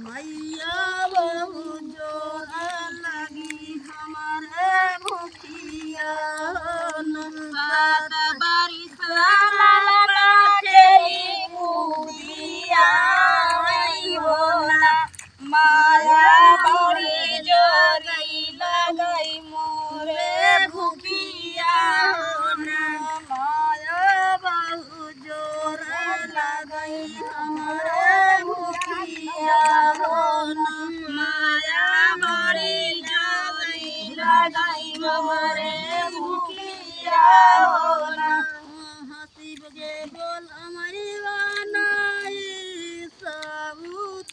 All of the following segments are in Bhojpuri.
मैया बहु जोर लगी हमारे भूखिया सात बारिश खेली कूदिया होला माया बड़ी जोर लगई मोरे भूखिया माया बहु जोर लगई हमारे भूखिया माया बड़ी जोरी लगाई हमारे भूखिया हंसी बगे बोल हमारी बनाई सब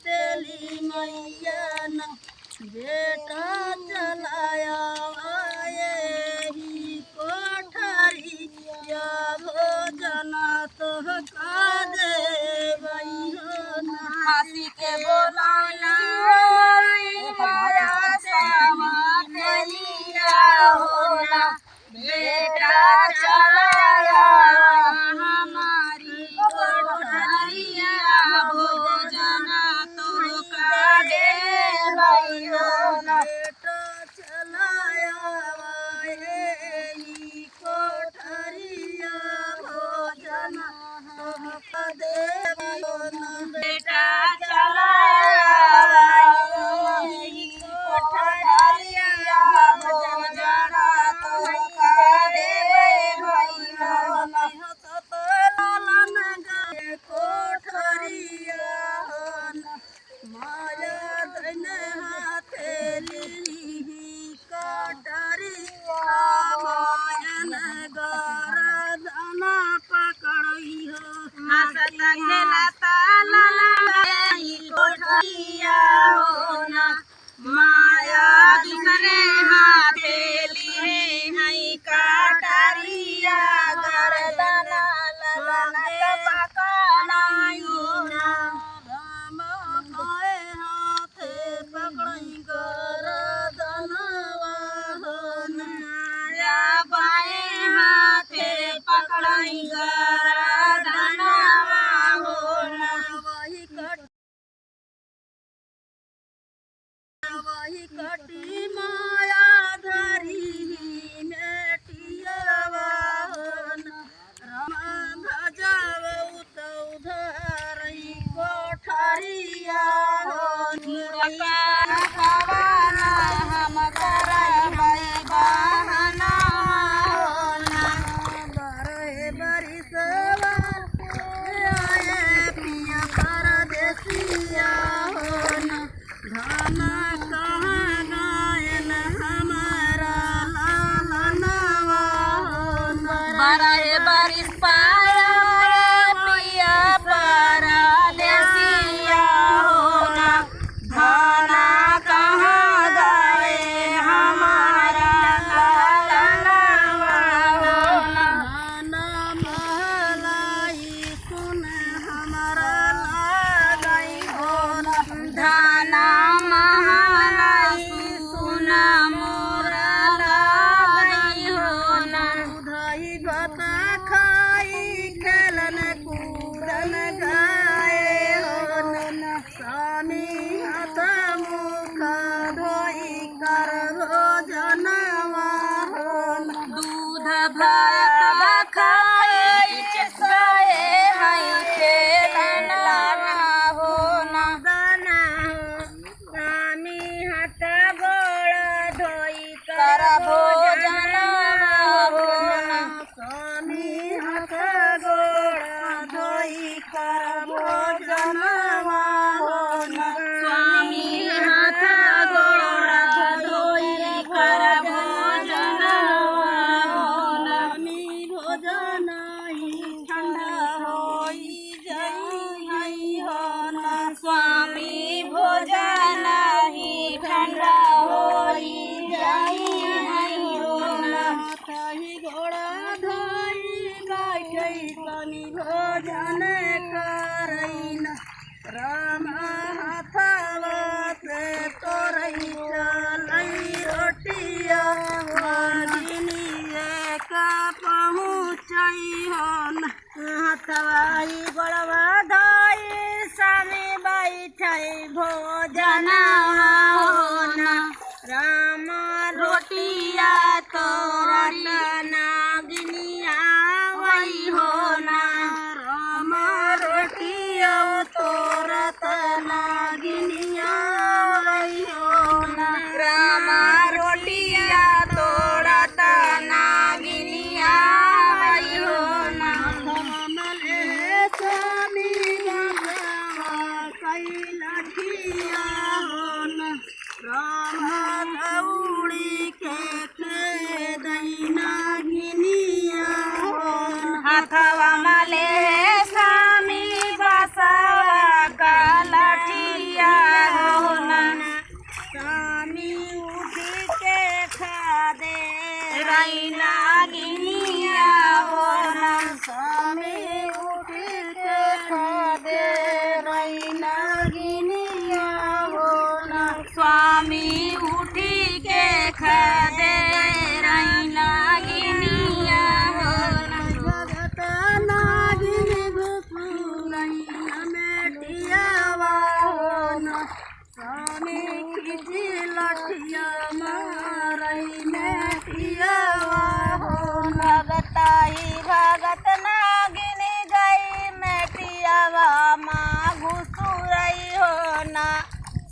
तेली मैया न बेटा चलाया ही कोठरी भोजन तो का दे हंसी के बोलाना बेटा चला भोजन स्वामी हाथ गोड़ा धोई कर भोजन स्वामी हाथ गोड़ा धोई कर भोजन भोजन ठंडा होई जाई हो ना स्वामी भोजन ही ठंडा होई जाई हो ना ताही घोड़ा धोई बैठे स्वामी भोजन करैन राम हाथवा से तोरई चलई रोटिया का पहुँचई हन हथवाई बड़वा धोई स्वामी बैठे भोजन होना राम रोटिया तोरत नागिनिया वही होना राम रोटिया तोरत नागिनिया वही होना राम रोटिया तोरत नागिनिया वही होना कमले स्वामी कई लठिया होना राम गौड़ी के दैना गिनिया हाथवा मले स्वामी बसवा का लठिया होना स्वामी उठ के खा दे रैना गिनिया होना स्वामी उठ के खा दे रैना गिनिया होना स्वामी उठी के खा दे रैना गिनिया होना जगत नागिन भुकुलैया मेटियावा होना स्वामी खिची लठिया मारई मेटियावा होना बताई भगत नागिन गई मेटियावा माँ घुसुरई होना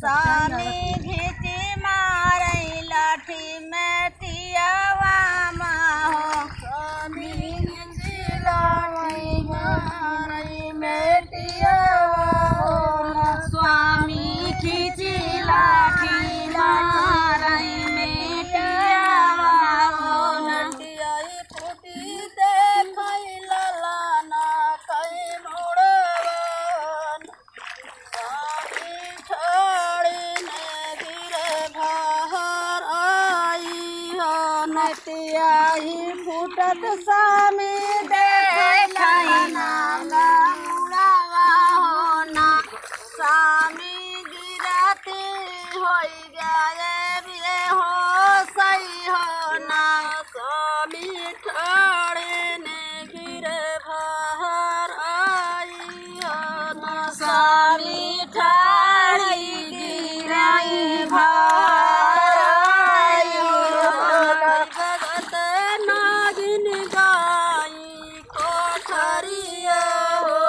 स्वामी घिची मारई लाठी मेटियावा माहो स्वामी घिची लाठी मारई मेटियावा होना स्वामी खिची लाठी मारई मेटियावा होना टियाई फूटी देखई ललाना कई मोड़वन स्वामी छोड़ी ने गिरे बाहर आई हो नटियाही फूटत स्वामी देखई नांगा मुड़ावा होना स्वामी गिरती होई गए बिरे हो सही होना स्वामी छोड़ी ने गिरे बाहर आई होना स्वामी ठाड़ी गिराई भाई जगत नागिन गाई कोठरिया हो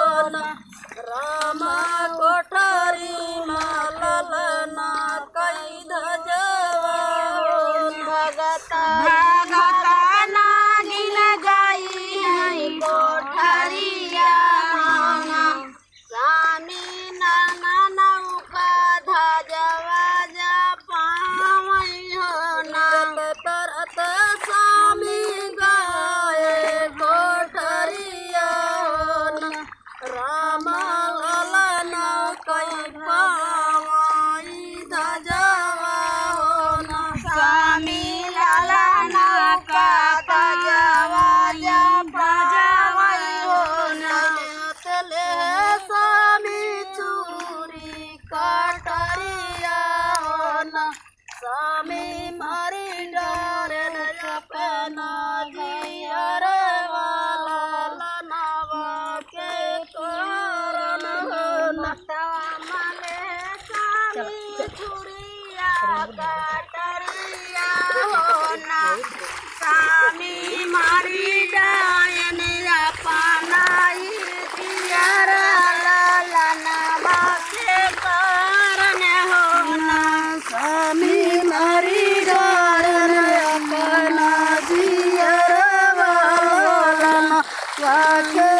વાછે